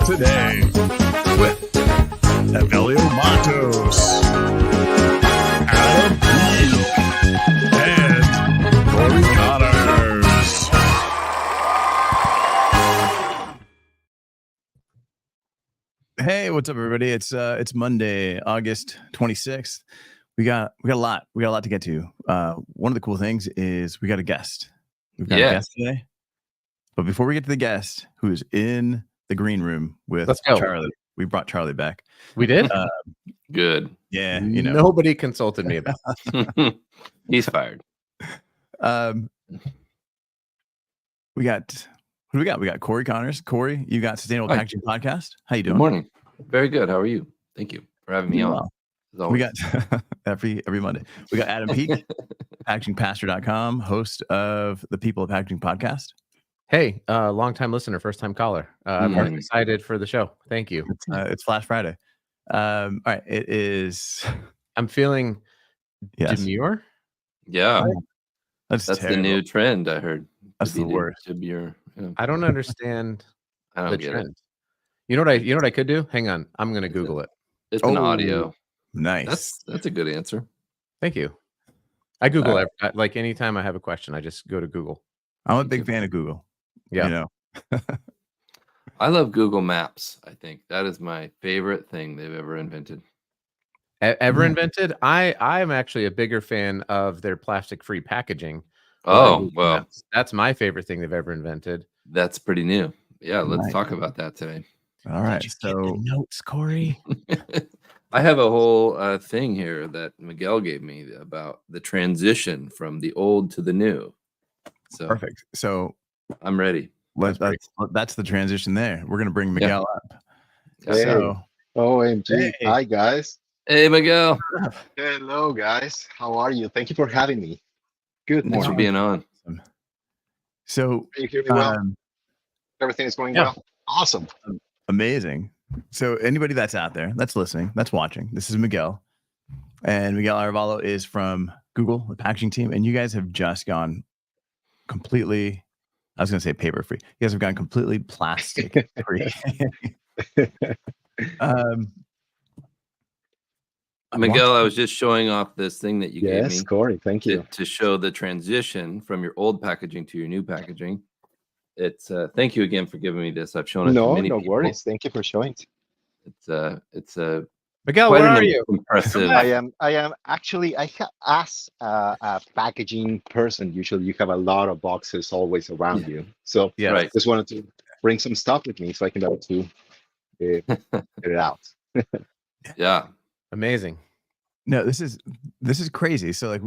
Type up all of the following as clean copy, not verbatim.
today with Evelio Adam P. and Cory Connors. Hey, what's up, everybody? It's Monday, August 26th. We got a lot to get to. One of the cool things is we got a guest. We've got a guest today. But before we get to the guest, who's in the green room with Charlie, we brought Charlie back. We did? Good. Yeah, nobody consulted me about it. He's fired. We got who do we got? We got Cory Connors. Cory, you got Sustainable Packaging Podcast. How you doing? Good morning. Very good. How are you? Thank you for having me on. We got every Monday. We got Adam Peak, packagingpastor.com, host of the People of Packaging podcast. Hey, long-time listener, first-time caller. I'm very excited for the show. Thank you. It's Flash Friday. All right, it is. I'm feeling demure. Yeah, that's the new trend. I heard. That's the worst. Demure. Yeah. I don't understand the trend. It. You know what I could do? Hang on, I'm gonna Google it. It's an audio. Nice. That's a good answer. Thank you. I Google like anytime I have a question, I just go to Google. I'm a big fan of Google. Yeah. I love Google Maps. I think that is my favorite thing they've ever invented. Invented? I'm actually a bigger fan of their plastic-free packaging. Oh, well, Maps. That's my favorite thing they've ever invented. That's pretty new. Yeah, let's talk about that today. All right. So notes, Cory. I have a whole thing here that Miguel gave me about the transition from the old to the new. So perfect. So I'm ready. That's the transition there. We're gonna bring Miguel up. Hey. So, OMG. Hey. Hi, guys. Hey, Miguel. Hello, guys. How are you? Thank you for having me. Good Thanks morning. for being on. So Can you hear me well? Everything is going well? Awesome. Amazing. So anybody that's out there, that's listening, that's watching, this is Miguel. And Miguel Arevalo is from Google, the packaging team. And you guys have just gone completely, I was going to say paper free. You guys have gone completely plastic free. Miguel, I was just showing off this thing that you gave me. Yes, Cory, thank you. To show the transition from your old packaging to your new packaging. It's thank you again for giving me this. I've shown it to many people. Worries. Thank you for showing it. It's Miguel, where are you? Impressive. I am actually as a packaging person, usually you have a lot of boxes always around you. So right. Just wanted to bring some stuff with me so I can be able to get it out. Yeah. Amazing. No, this is crazy. So like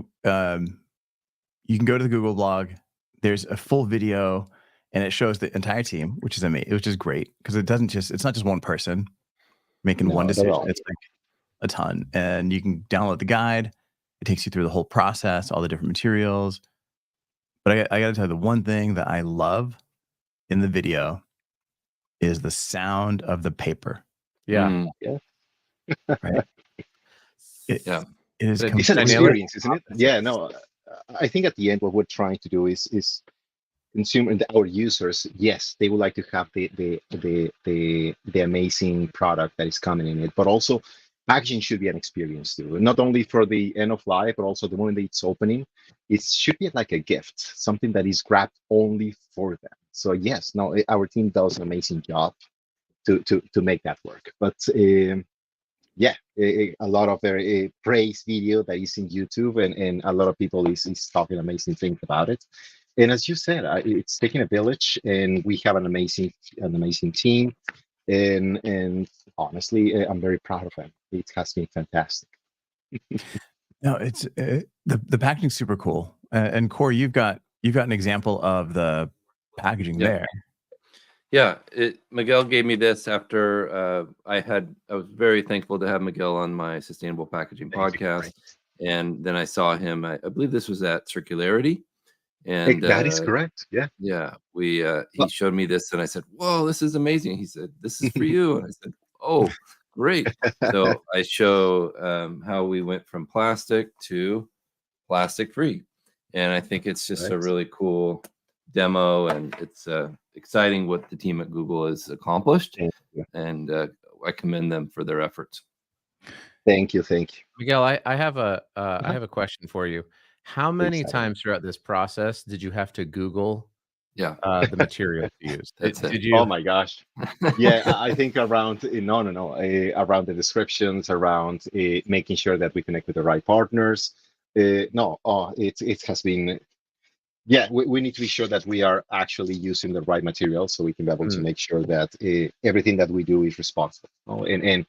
you can go to the Google blog, there's a full video and it shows the entire team, which is amazing, which is great because it's not just one person making one decision. It's like a ton. And you can download the guide. It takes you through the whole process, all the different materials. But I got to tell you, the one thing that I love in the video is the sound of the paper. Yeah. Right. It is it's an experience, isn't it? Yeah, no. I think at the end, what we're trying to do is consumer and our users. Yes, they would like to have the amazing product that is coming in it, but also packaging should be an experience too. Not only for the end of life, but also the moment that it's opening. It should be like a gift, something that is grabbed only for them. So yes, no, our team does an amazing job to make that work. But a lot of their praise video that is in YouTube, and a lot of people is talking amazing things about it. And as you said, it's taking a village, and we have an amazing team. And honestly, I'm very proud of them. It has been fantastic. No, it's the packaging's super cool. And Cory, you've got an example of the packaging there. Yeah, Miguel gave me this after I was very thankful to have Miguel on my Sustainable Packaging podcast. And then I saw him, I believe this was at Circularity. And that is correct. Yeah. Yeah. He showed me this and I said, whoa, this is amazing. He said, this is for you. And I said, oh, great. So I show how we went from plastic to plastic free. And I think it's just a really cool demo, and it's exciting what the team at Google has accomplished, Thank you. and I commend them for their efforts. Thank you. Thank you. Miguel, I have a I Uh-huh. have a question for you. How many times throughout this process did you have to Google Yeah, the materials you used? that's it. Did you? Oh my gosh. Yeah, I think around no, around the descriptions, around making sure that we connect with the right partners. No, it has been. Yeah, we need to be sure that we are actually using the right material so we can be able to Mm, make sure that everything that we do is responsible. And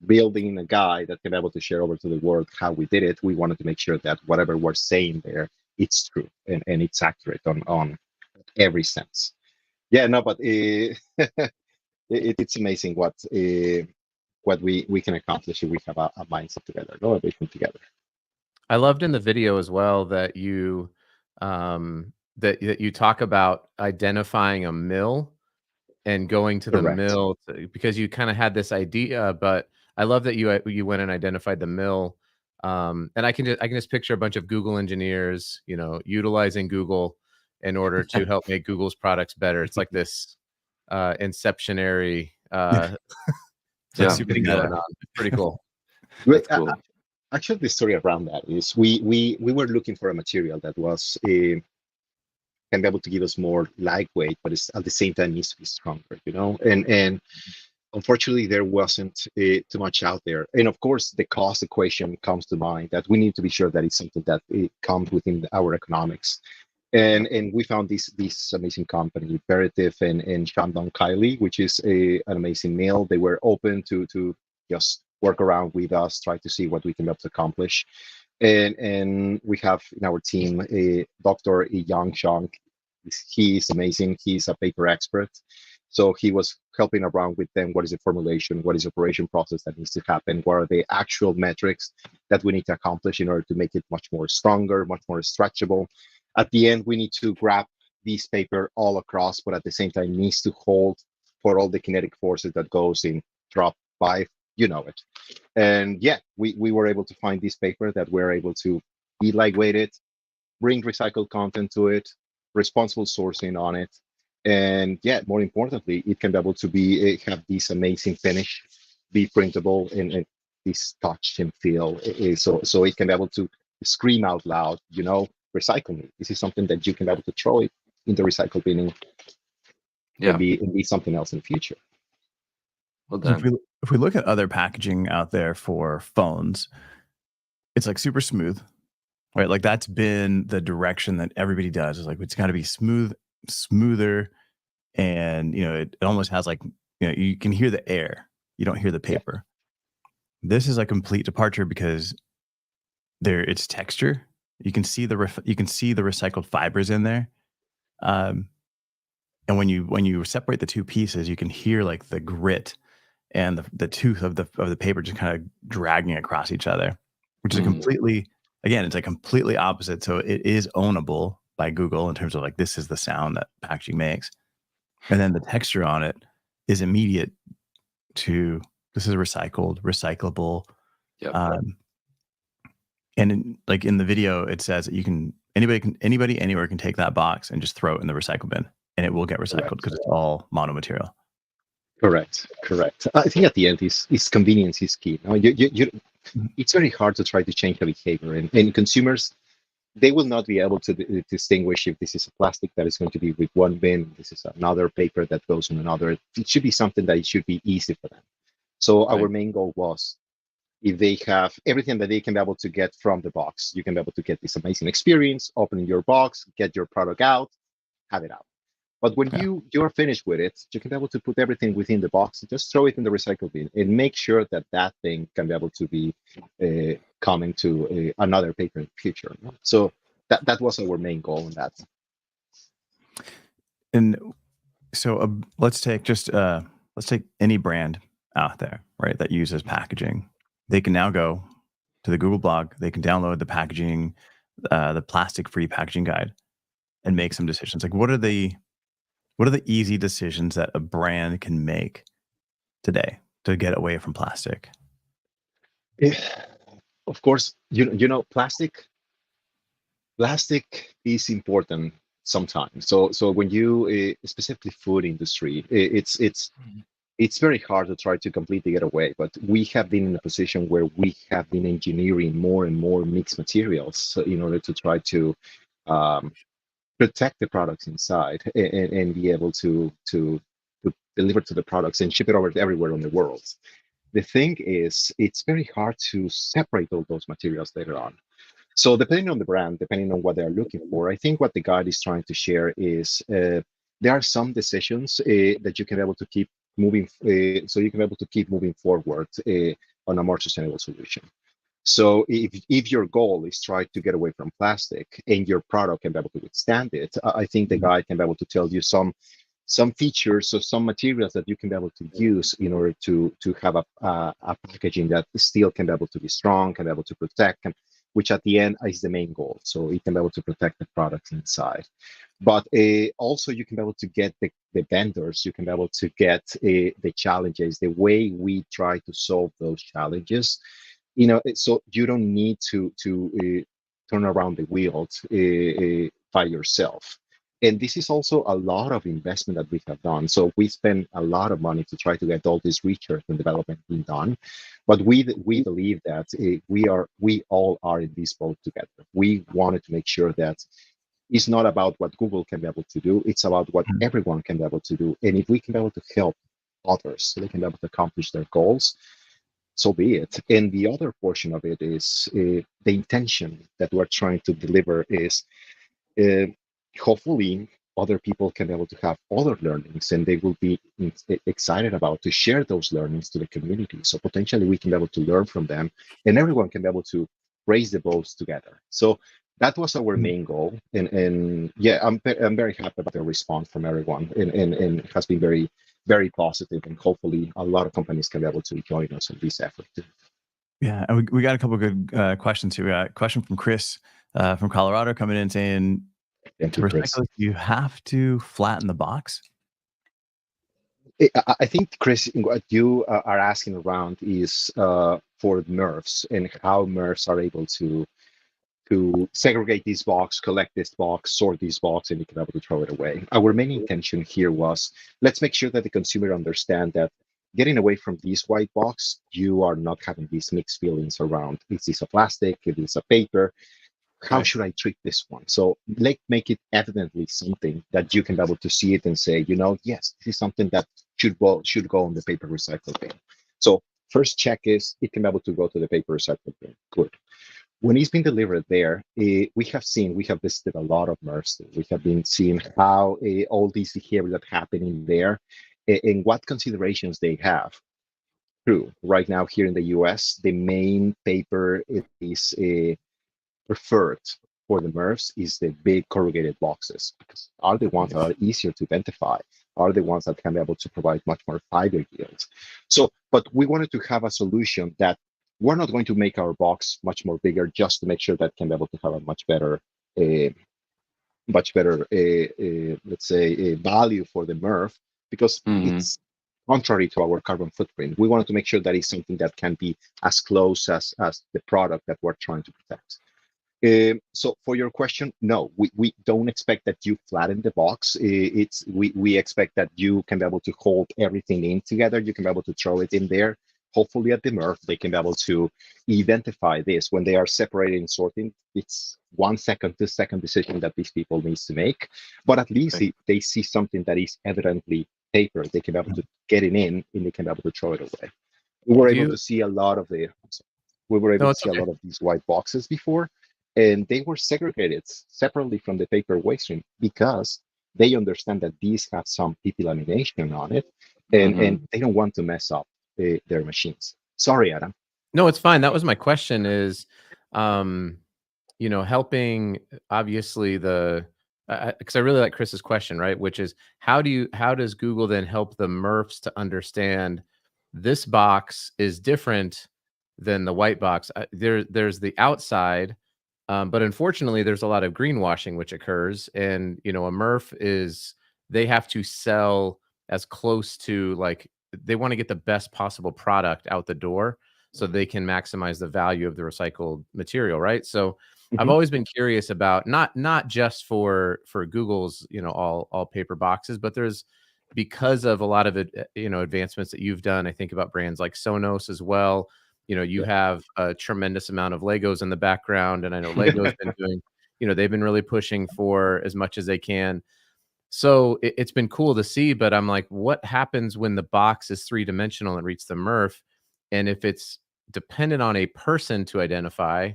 building a guide that can be able to share over to the world how we did it, we wanted to make sure that whatever we're saying there, it's true and it's accurate on every sense. Yeah, no, but it's amazing what we can accomplish if we have a mindset together, no, a vision together. I loved in the video as well that that you talk about identifying a mill and going to the Correct. mill because you kind of had this idea, but I love that you went and identified the mill. And I can just picture a bunch of Google engineers, utilizing Google in order to help make Google's products better. It's like this inceptionary It's like Yeah, super thing meta. going on. It's pretty cool. that's cool. Actually, the story around that is we were looking for a material that was can be able to give us more lightweight, but it's at the same time needs to be stronger, and unfortunately there wasn't too much out there. And of course the cost equation comes to mind, that we need to be sure that it's something that it comes within our economics. Yeah. And we found this amazing company, Veritiv and Shandong Kylie, which is an amazing mill. They were open to just work around with us, try to see what we can be able to accomplish. And we have in our team Dr. Yang Shang. He is amazing. He's a paper expert. So he was helping around with them. What is the formulation? What is the operation process that needs to happen? What are the actual metrics that we need to accomplish in order to make it much more stronger, much more stretchable? At the end, we need to grab this paper all across, but at the same time needs to hold for all the kinetic forces that goes in drop five, you know it. And yeah, we were able to find this paper that we're able to be lightweighted, bring recycled content to it, responsible sourcing on it. And yeah, more importantly, it can be able to be have this amazing finish, be printable, and this touch and feel. So it can be able to scream out loud, recycle me. This is something that you can be able to throw it in the recycle bin Yeah, and be something else in the future. well So done. if we look at other packaging out there for phones, it's like super smooth, right? Like that's been the direction that everybody does. Is like it's got to be smoother, and it almost has like you can hear the air, you don't hear the Yeah. paper. This is a complete departure because it's texture. You can see the recycled fibers in there, um, and when you separate the two pieces, you can hear like the grit and the tooth of the paper just kind of dragging across each other, which is Mm. it's a completely opposite. So it is ownable by Google in terms of like this is the sound that packaging makes, and then the texture on it is immediate to this is recyclable. Yep. And in the video, it says that anybody anywhere can take that box and just throw it in the recycle bin, and it will get recycled because it's all monomaterial. Correct. I think at the end is convenience is key. It's very hard to try to change the behavior, and consumers, they will not be able to distinguish if this is a plastic that is going to be with one bin, this is another paper that goes on another. It should be something that it should be easy for them. So our Right. main goal was, if they have everything that they can be able to get from the box, you can be able to get this amazing experience, opening your box, get your product out, have it out. But when Yeah. you're finished with it, you can be able to put everything within the box, just throw it in the recycle bin, and make sure that that thing can be able to be coming to another paper in the future. So that was our main goal in that. And so let's take any brand out there, right, that uses packaging. They can now go to the Google blog. They can download the plastic-free packaging guide, and make some decisions. Like, what are the easy decisions that a brand can make today to get away from plastic? Of course, plastic is important sometimes. So when you specifically food industry, it's very hard to try to completely get away. But we have been in a position where we have been engineering more and more mixed materials in order to try to um, protect the products inside and be able to deliver to the products and ship it over everywhere in the world. The thing is, it's very hard to separate all those materials later on. So depending on the brand, depending on what they're looking for, I think what the guide is trying to share is there are some decisions that you can be able to keep moving, so you can be able to keep moving forward on a more sustainable solution. So if your goal is try to get away from plastic and your product can be able to withstand it, I think the guide can be able to tell you some features or some materials that you can be able to use in order to have a packaging that still can be able to be strong, can be able to protect, which at the end is the main goal. So it can be able to protect the products inside. But also you can be able to get the vendors, you can be able to get the challenges, the way we try to solve those challenges. So you don't need to turn around the wheels by yourself. And this is also a lot of investment that we have done. So we spend a lot of money to try to get all this research and development being done. But we believe that we all are in this boat together. We wanted to make sure that it's not about what Google can be able to do. It's about what everyone can be able to do. And if we can be able to help others so they can be able to accomplish their goals, so be it. And the other portion of it is the intention that we're trying to deliver is uh, hopefully other people can be able to have other learnings and they will be excited about to share those learnings to the community. So potentially we can be able to learn from them and everyone can be able to raise the boats together. So that was our main goal. And yeah, I'm very happy about the response from everyone and it has been very, very positive, and hopefully a lot of companies can be able to join us in this effort too. Yeah, and we got a couple of good questions here. We got a question from Chris from Colorado coming in saying, Thank to you, Chris. recycle, you have to flatten the box. I think, Chris, what you are asking around is for MRFs and how MRFs are able to segregate this box, collect this box, sort this box, and you can be able to throw it away. Our main intention here was, let's make sure that the consumer understand that getting away from this white box, you are not having these mixed feelings around, is this a plastic, is this a paper, how should I treat this one? So make it evidently something that you can be able to see it and say, yes, this is something that should go on the paper recycle bin. So first check is it can be able to go to the paper recycle bin. Good. When it's been delivered there, we have visited a lot of MRFs. We have been seeing how all these behavior that happening there and what considerations they have. True. Right now here in the US, the main paper is preferred for the MRFs is the big corrugated boxes, because are the ones that are easier to identify, are the ones that can be able to provide much more fiber yields. So, but we wanted to have a solution that we're not going to make our box much more bigger just to make sure that can be able to have a much better, let's say, value for the MRF, because it's contrary to our carbon footprint. We wanted to make sure that it's something that can be as close as the product that we're trying to protect. So for your question, no, we don't expect that you flatten the box. We expect that you can be able to hold everything in together. You can be able to throw it in there. Hopefully at the MRF, they can be able to identify this when they are separating and sorting. It's 1 second, 2 second decision that these people need to make, but at least they see something that is evidently paper. They can be able to get it in and they can be able to throw it away. We were able to see a lot of a lot of these white boxes before, and they were segregated separately from the paper waste stream because they understand that these have some PP lamination on it, and they don't want to mess up their machines. Sorry, Adam. No, it's fine. That was my question is, helping obviously because I really like Chris's question, right? Which is how does Google then help the MRFs to understand this box is different than the white box? There's the outside, but unfortunately, there's a lot of greenwashing which occurs, and a MRF they have to sell as close to, like, they want to get the best possible product out the door so they can maximize the value of the recycled material, right? So I've always been curious about not just for Google's, you know, all paper boxes, but there's because of a lot of it, you know, advancements that you've done. I think about brands like Sonos as well. You know, you Yeah. have a tremendous amount of Legos in the background, and I know Lego's been doing, you know, they've been really pushing for as much as they can. So it's been cool to see, but I'm like, what happens when the box is three-dimensional and reads the MRF? And if it's dependent on a person to identify,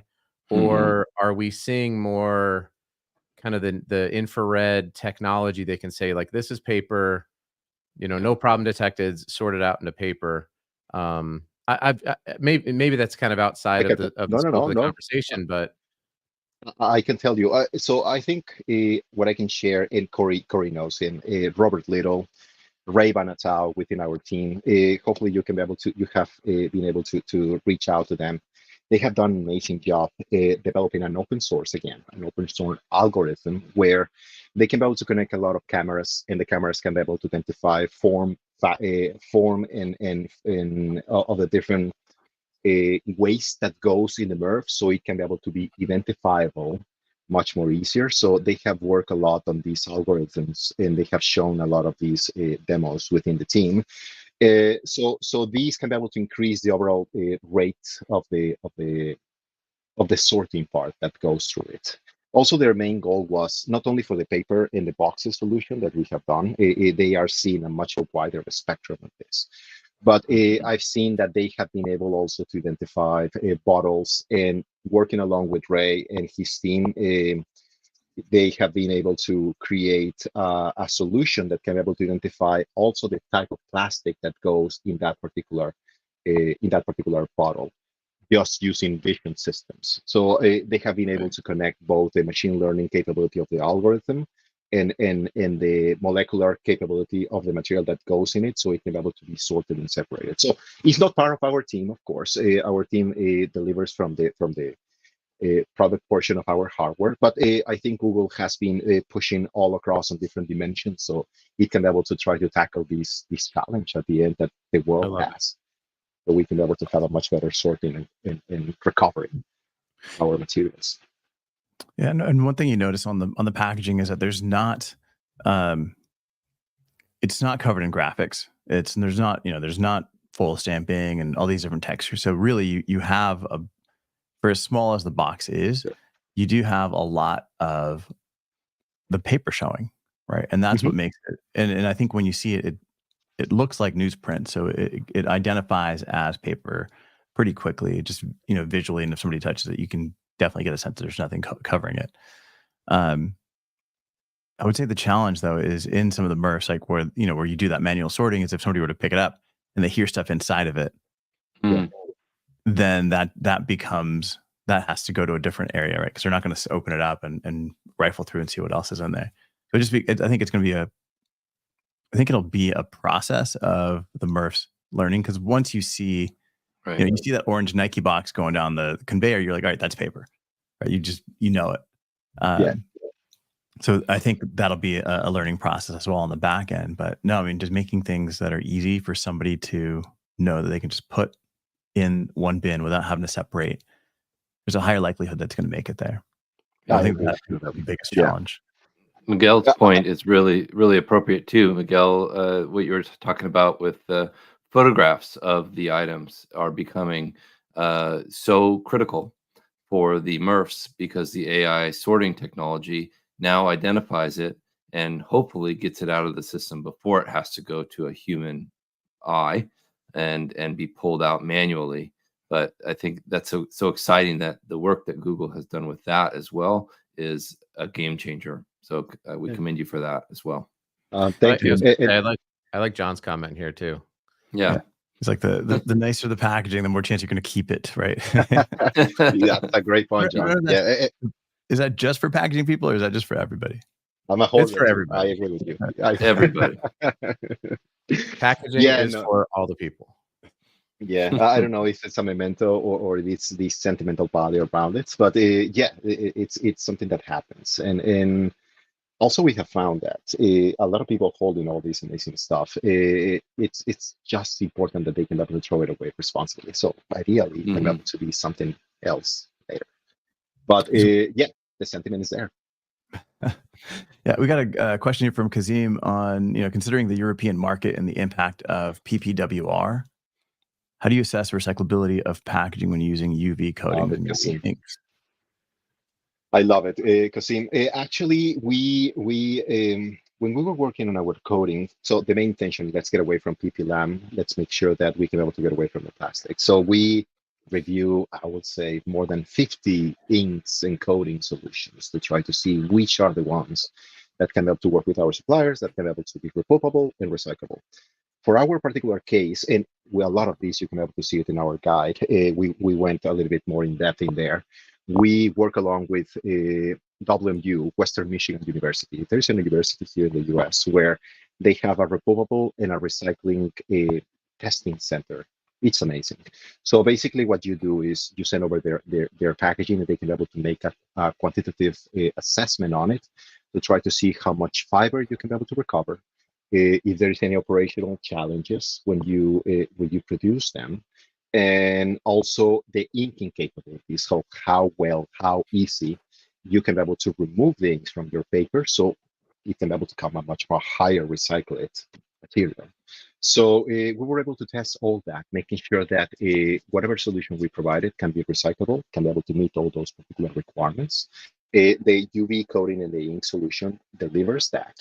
or are we seeing more kind of the infrared technology? They can say like, this is paper, you know, no problem detected, sort it out into paper. Maybe that's kind of outside of the No, no, scope no, of the no. conversation, but I can tell you. So I think what I can share, and Cory knows him, Robert Little, Ray Banatao within our team. Hopefully, you have been able to reach out to them. They have done an amazing job developing an open source algorithm where they can be able to connect a lot of cameras, and the cameras can be able to identify form and of the different waste that goes in the MRF, so it can be able to be identifiable much more easier. So they have worked a lot on these algorithms, and they have shown a lot of these demos within the team. So these can be able to increase the overall rate of the sorting part that goes through it. Also, their main goal was not only for the paper and the boxes solution that we have done, they are seeing a much wider spectrum of this. But I've seen that they have been able also to identify bottles, and working along with Ray and his team, they have been able to create a solution that can be able to identify also the type of plastic that goes in that particular bottle, just using vision systems. So they have been able to connect both the machine learning capability of the algorithm and the molecular capability of the material that goes in it, so it can be able to be sorted and separated. So it's not part of our team, of course. Our team delivers from the product portion of our hardware, but I think Google has been pushing all across on different dimensions, so it can be able to try to tackle this challenge at the end that the I world love it. has. So we can be able to have a much better sorting and recovery of our materials. Yeah, and one thing you notice on the packaging is that there's not, it's not covered in graphics. There's not full stamping and all these different textures. So really, you have for as small as the box is, Sure. you do have a lot of the paper showing, right? And that's what makes it. And I think when you see it, it looks like newsprint, so it identifies as paper pretty quickly, just visually. And if somebody touches it, you can definitely get a sense that there's nothing covering it. I would say the challenge though is in some of the MRFs, like where you do that manual sorting, is if somebody were to pick it up and they hear stuff inside of it, then that has to go to a different area, right? Because they're not going to open it up and rifle through and see what else is in there. So I think it's going to be I think it'll be a process of the MRFs learning, because once you see, you see that orange Nike box going down the conveyor, you're like, all right, that's paper, right? You know it. So I think that'll be a learning process as well on the back end. But no, I mean, just making things that are easy for somebody to know that they can just put in one bin without having to separate. There's a higher likelihood that's going to make it there. I think that's the biggest challenge. Miguel's point is really, really appropriate too. Miguel, what you were talking about with the photographs of the items are becoming so critical for the MRFs, because the AI sorting technology now identifies it and hopefully gets it out of the system before it has to go to a human eye and be pulled out manually. But I think that's so exciting that the work that Google has done with that as well is a game changer. So we commend you for that as well. Thank you. I like John's comment here too. Yeah. It's like the nicer the packaging, the more chance you're going to keep it, right? Yeah, that's a great point, John. Is that just for packaging people, or is that just for everybody? I'm a whole. It's for everybody. I agree with you. Everybody. Packaging is for all the people. Yeah, I don't know if it's a memento or it's the sentimental value around it, but it's something that happens, and also we have found that a lot of people holding all this amazing stuff. It's just important that they can be able to throw it away responsibly. So ideally, it can be able to be something else later. But yeah, the sentiment is there. Yeah, we got a question here from Kazim on, considering the European market and the impact of PPWR, how do you assess recyclability of packaging when using UV coatings and UV inks? I love it, Kasim. Actually, when we were working on our coding, so the main intention, let's get away from PPLAM. Let's make sure that we can be able to get away from the plastic. So we review, I would say, more than 50 inks and coating solutions to try to see which are the ones that can help to work with our suppliers, that can help to be repurposable and recyclable. For our particular case, and a lot of these, you can be able to see it in our guide, we went a little bit more in depth in there. We work along with WMU, Western Michigan University. There's a university here in the US where they have a repurposable and a recycling testing center. It's amazing. So basically what you do is you send over their packaging, and they can be able to make a quantitative assessment on it to try to see how much fiber you can be able to recover, if there is any operational challenges when you produce them, and also the inking capabilities, so how well, how easy you can be able to remove the inks from your paper, so you can be able to come a much more higher recycled material. So we were able to test all that, making sure that whatever solution we provided can be recyclable, can be able to meet all those particular requirements. The UV coating and the ink solution delivers that.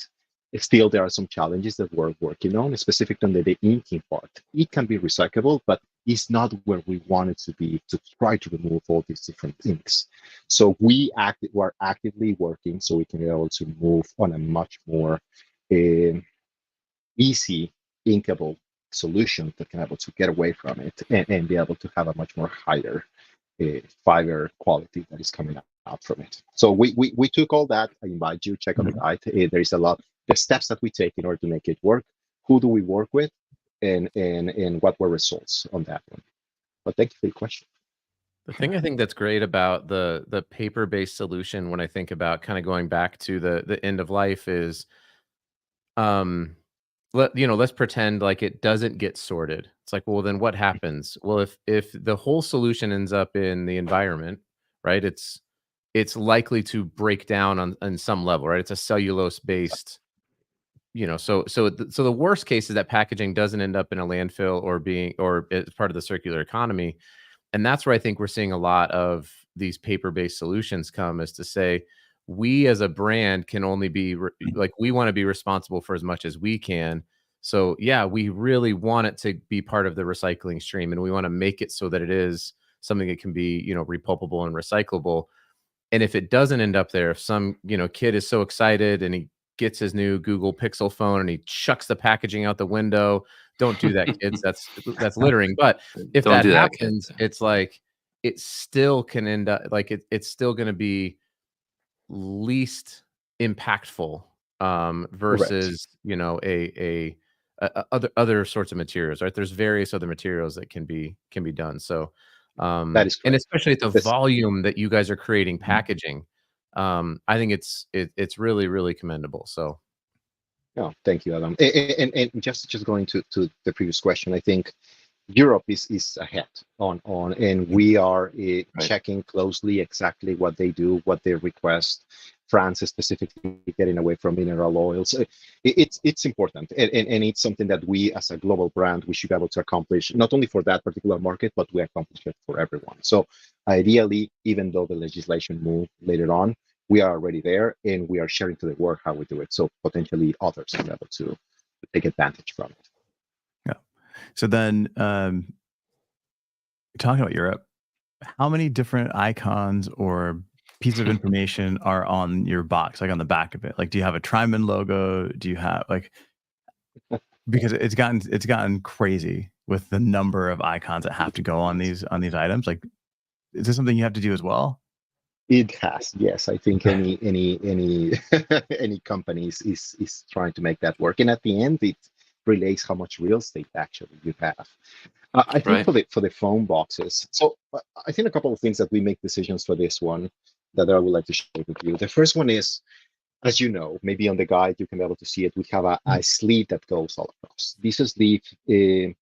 Still, there are some challenges that we're working on, specifically on the inking part. It can be recyclable, but it's not where we want it to be to try to remove all these different inks. So we're actively working so we can be able to move on a much more easy inkable solution that can be able to get away from it and be able to have a much more higher fiber quality that is coming out from it. So we took all that. I invite you, check out the guide. There is a lot, the steps that we take in order to make it work. Who do we work with, and what were results on that one? But thank you for your question. The thing I think that's great about the paper-based solution, when I think about kind of going back to the end of life, is let's pretend like it doesn't get sorted. It's like, well, then what happens? Well, if the whole solution ends up in the environment, right? It's likely to break down on some level, right? It's a cellulose based, so the worst case is that packaging doesn't end up in a landfill or it's part of the circular economy. And that's where I think we're seeing a lot of these paper-based solutions come, is to say, we as a brand can only be like, we want to be responsible for as much as we can. So yeah, we really want it to be part of the recycling stream, and we want to make it so that it is something that can be, repulpable and recyclable. And if it doesn't end up there, if some, kid is so excited and he gets his new Google Pixel phone and he chucks the packaging out the window, don't do that, kids. That's littering. But if that happens, it's like, it still can end up like it's still going to be least impactful versus other sorts of materials, right? There's various other materials that can be done. So that is correct. And especially at the volume that you guys are creating packaging, I think it's really, really commendable. So no, thank you, Adam. And just going to the previous question, I think Europe is ahead on, and we are checking closely exactly what they do, what they request. France is specifically getting away from mineral oils. It's important, and it's something that we, as a global brand, we should be able to accomplish, not only for that particular market, but we accomplish it for everyone. So ideally, even though the legislation move later on, we are already there, and we are sharing to the world how we do it. So potentially others will be able to take advantage from it. So then, talking about Europe, how many different icons or pieces of information are on your box, like on the back of it? Like, do you have a Triman logo? Do you have because it's gotten crazy with the number of icons that have to go on these items. Like, is this something you have to do as well? It has, yes. I think any any company is trying to make that work, and at the end, it relates how much real estate actually you have. I think for the phone boxes, so I think a couple of things that we make decisions for this one that I would like to share with you. The first one is, as you know, maybe on the guide you can be able to see it. We have a sleeve that goes all across. This sleeve, the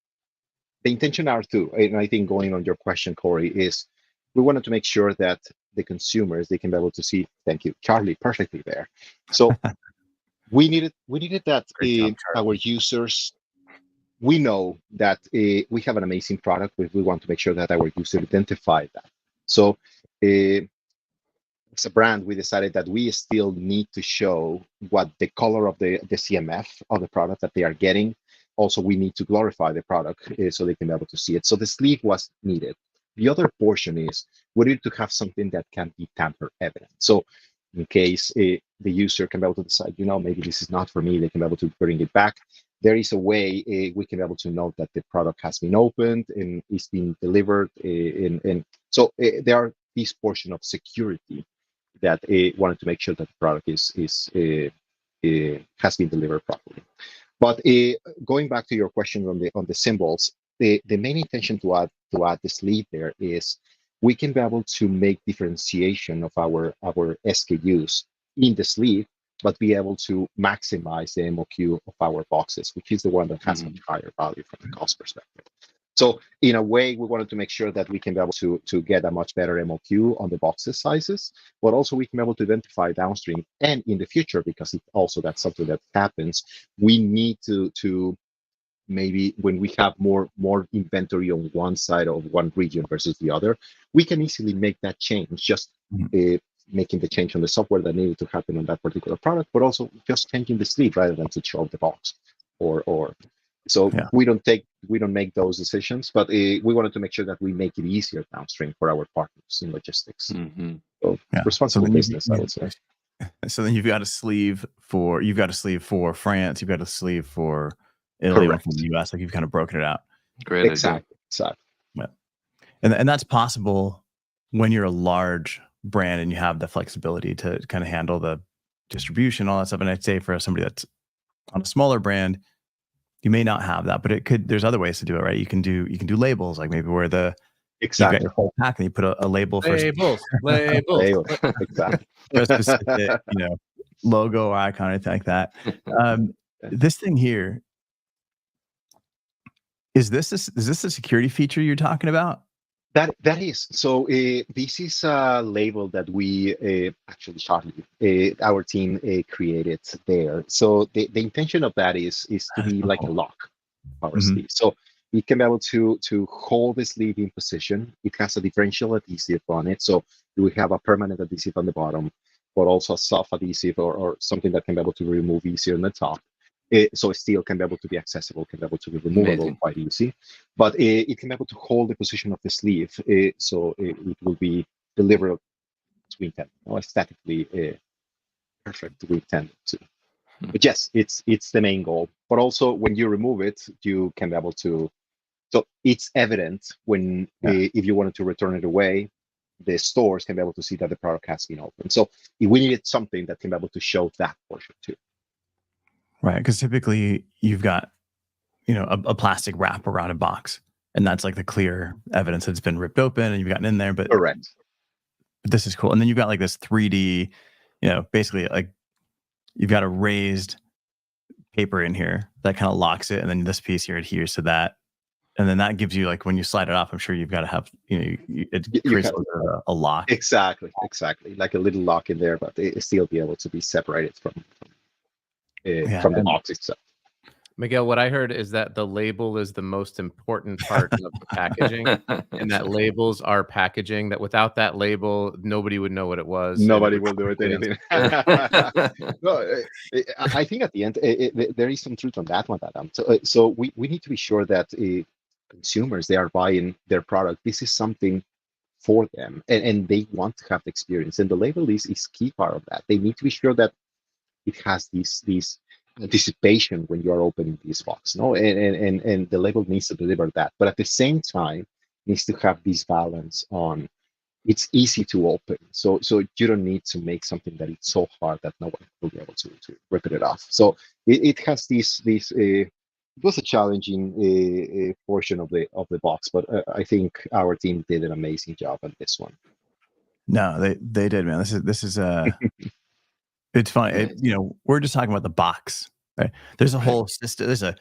intention are too, and I think going on your question, Cory, is we wanted to make sure that the consumers, they can be able to see. Thank you, Charlie, perfectly there. So we needed that Great job, our Charlie. users. We know that we have an amazing product, but we want to make sure that our users identify that. So as a brand, we decided that we still need to show what the color of the CMF of the product that they are getting. Also, we need to glorify the product so they can be able to see it. So the sleeve was needed. The other portion is we need to have something that can be tamper evident. So in case the user can be able to decide, maybe this is not for me, they can be able to bring it back. There is a way we can be able to know that the product has been opened and is being delivered. And so there are this portion of security that wanted to make sure that the product has been delivered properly. But going back to your question on the symbols, the main intention to add the sleeve there is we can be able to make differentiation of our SKUs in the sleeve, but be able to maximize the MOQ of our boxes, which is the one that has much higher value from the cost perspective. So in a way, we wanted to make sure that we can be able to get a much better MOQ on the boxes sizes, but also we can be able to identify downstream and in the future, because that's something that happens. We need to maybe when we have more inventory on one side of one region versus the other, we can easily make that change, just making the change on the software that needed to happen on that particular product, but also just changing the sleeve rather than to show the box or so Yeah. we don't make those decisions, but we wanted to make sure that we make it easier downstream for our partners in logistics. So responsible business, I would say. So then you've got a sleeve for France, you've got a sleeve for Italy, one from the US. Like you've kind of broken it out. Great. Exactly. Yeah. And that's possible when you're a large brand and you have the flexibility to kind of handle the distribution, all that stuff. And I'd say for somebody that's on a smaller brand, you may not have that, but there's other ways to do it, right? You can do labels, like maybe where you've got your whole pack and you put a label for Labels. Exactly. a specific, logo or icon or anything like that. This thing here, is this a security feature you're talking about? That is. So this is a label that we actually, Charlie, our team created there. So the intention of that is to be like a lock of our sleeve. So it can be able to hold the sleeve in position. It has a differential adhesive on it. So we have a permanent adhesive on the bottom, but also a soft adhesive or something that can be able to remove easier on the top. So it still can be able to be accessible, can be able to be removable quite easy, but it can be able to hold the position of the sleeve, so it will be delivered as we intend, aesthetically perfect we intend to. But yes, it's the main goal. But also when you remove it, you can be able to. So it's evident when if you wanted to return it away, the stores can be able to see that the product has been opened. So we needed something that can be able to show that portion too. Right, because typically you've got, a plastic wrap around a box, and that's like the clear evidence that it's been ripped open and you've gotten in there. But correct. But this is cool, and then you've got like this 3D, basically like you've got a raised paper in here that kind of locks it, and then this piece here adheres to that, and then that gives you, like, when you slide it off, I'm sure you've got to have, it creates a lock. Exactly, like a little lock in there, but it still be able to be separated from the box itself. Miguel, what I heard is that the label is the most important part of the packaging, and that labels are packaging, that without that label, nobody would know what it was. Nobody will do it anything. No, I think at the end, there is some truth on that one, Adam. So we need to be sure that consumers, they are buying their product. This is something for them, and they want to have the experience. And the label is key part of that. They need to be sure that it has this anticipation when you are opening this box, and the label needs to deliver that, but at the same time needs to have this balance on it's easy to open, so you don't need to make something that it's so hard that no one will be able to rip it off. So it has this it was a challenging portion of the box, but I think our team did an amazing job on this one. No, they did, man. This is it's funny. We're just talking about the box, right? There's a whole system. There's a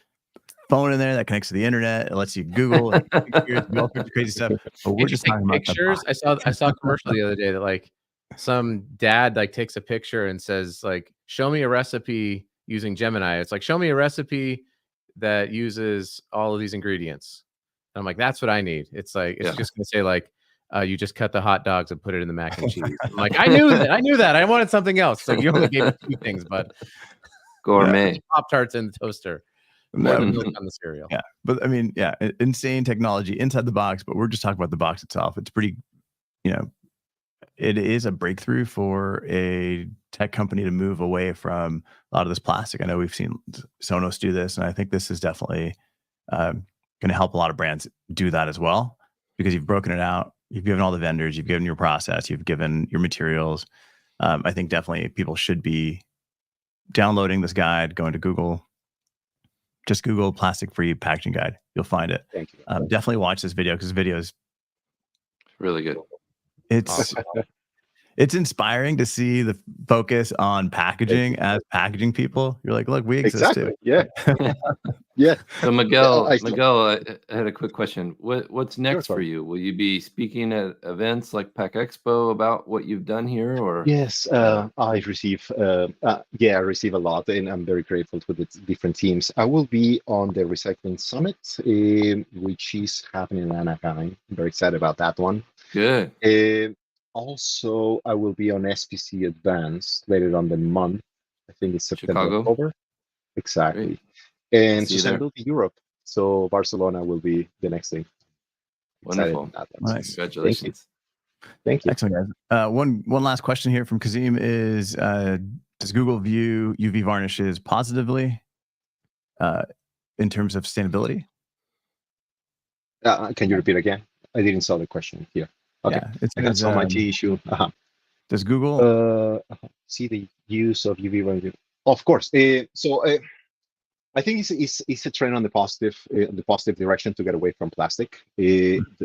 phone in there that connects to the internet. It lets you Google and pictures, do all sorts of crazy stuff. But we're Can't you just take talking about the pictures? box. I saw a commercial the other day that like some dad like takes a picture and says like, "Show me a recipe using Gemini." It's like, "Show me a recipe that uses all of these ingredients." And I'm like, "That's what I need." It's like it's just gonna say like, "You just cut the hot dogs and put it in the mac and cheese." I'm like, "I knew that. I knew that. I wanted something else." It's like you only gave me 2 things, but Gourmet. Pop-Tarts in the toaster, more than milk on the cereal. Yeah, but I mean, yeah, insane technology inside the box. But we're just talking about the box itself. It's pretty, you know, it is a breakthrough for a tech company to move away from a lot of this plastic. I know we've seen Sonos do this, and I think this is definitely going to help a lot of brands do that as well, because you've broken it out. You've given all the vendors, you've given your process, you've given your materials. I think definitely people should be downloading this guide, going to Google, just Google plastic-free packaging guide. You'll find it. Thank you. Definitely watch this video, because this video is Really good. it's it's inspiring to see the focus on packaging as packaging people. You're like, look, we exist too. Yeah. Yeah. So Miguel, I had a quick question. What's next for you? Will you be speaking at events like Pack Expo about what you've done here, or? Yes, I receive I receive a lot, and I'm very grateful to the different teams. I will be on the Recycling Summit, which is happening in Anaheim. I'm very excited about that one. Good. Also, I will be on SPC Advanced later on the month. I think it's September, Chicago? October. Exactly. Great. And See you there. Sustainability Europe. So Barcelona will be the next thing. Excited Wonderful. about that. Nice. Congratulations. Thank you. Excellent, guys. One last question here from Kazim is, does Google view UV varnishes positively in terms of sustainability? Can you repeat again? I didn't saw the question here. Okay. Yeah, it I got says, so much issue. does Google See the use of UV varnish? Of course. I think it's a trend on the positive direction to get away from plastic.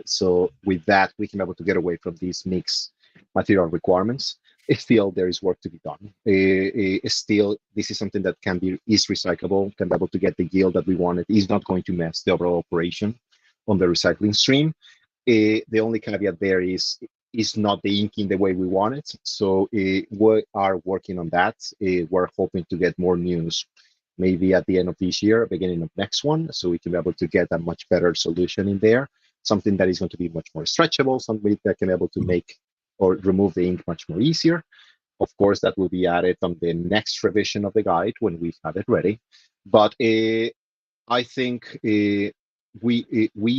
So with that, we can be able to get away from these mixed material requirements. Still, there is work to be done. Still, this is something that is recyclable, can be able to get the yield that we wanted. Is not going to mess the overall operation on the recycling stream. The only caveat there is not the inking the way we want it. So we are working on that. We're hoping to get more news maybe at the end of this year, beginning of next one, so we can be able to get a much better solution in there, something that is going to be much more stretchable, something that can be able to make or remove the ink much more easier. Of course, that will be added on the next revision of the guide when we have it ready. But I think we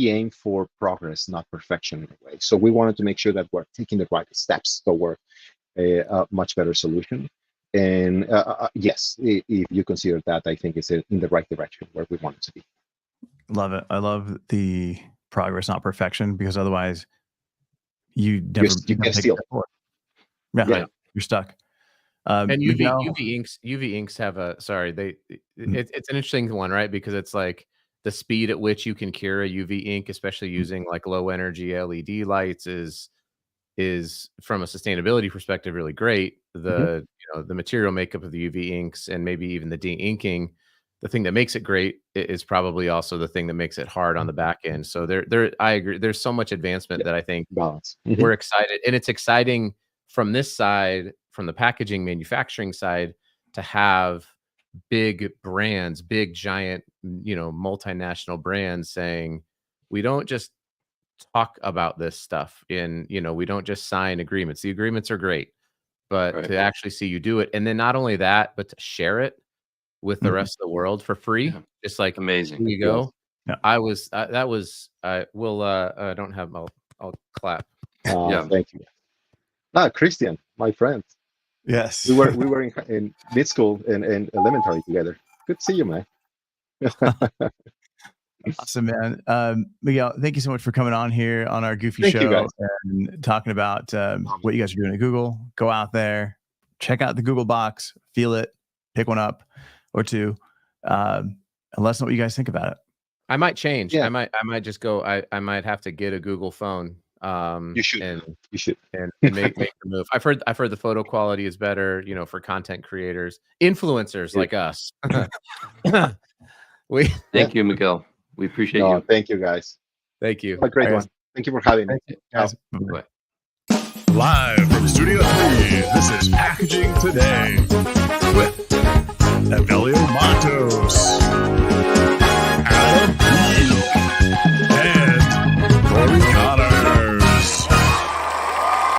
aim for progress, not perfection in a way. So we wanted to make sure that we're taking the right steps toward a much better solution. And yes, if you consider that, I think it's in the right direction where we want it to be. Love it. I love the progress, not perfection, because otherwise you never You never can take a steal. step forward. Yeah, Right. you're stuck. And Miguel, UV inks have a it's an interesting one, right? Because it's like the speed at which you can cure a UV ink, especially using like low energy LED lights, is from a sustainability perspective really great. The the material makeup of the UV inks and maybe even the de-inking, the thing that makes it great is probably also the thing that makes it hard on the back end. So I agree. There's so much advancement that I think Balance. we're excited, and it's exciting from this side, from the packaging manufacturing side, to have big brands, big giant, multinational brands saying, we don't just talk about this stuff we don't just sign agreements. The agreements are great, but Right. to actually see you do it, and then not only that, but to share it with the rest of the world for free, Yeah. just like, Amazing. here you go. Yeah. I don't have, I'll clap. Yeah. Thank you. Christian, my friend. yes, We were in mid school and elementary together. Good to see you, man. awesome, man. Miguel, thank you so much for coming on here on our Goofy Thank you, show guys. and talking about what you guys are doing at Google. Go out there, check out the Google box, feel it, pick one up or two, and let us know what you guys think about it. I might change. Yeah. I might just go. I might have to get a Google phone. You should. And make the move. I've heard the photo quality is better, for content creators, influencers like us. Thank you, Miguel. We appreciate No, you. thank you guys. Thank you. Have a great Guys. one. Thank you for having me. Guys, Bye. Live from Studio 3, this is Packaging Today with Evelio Matos.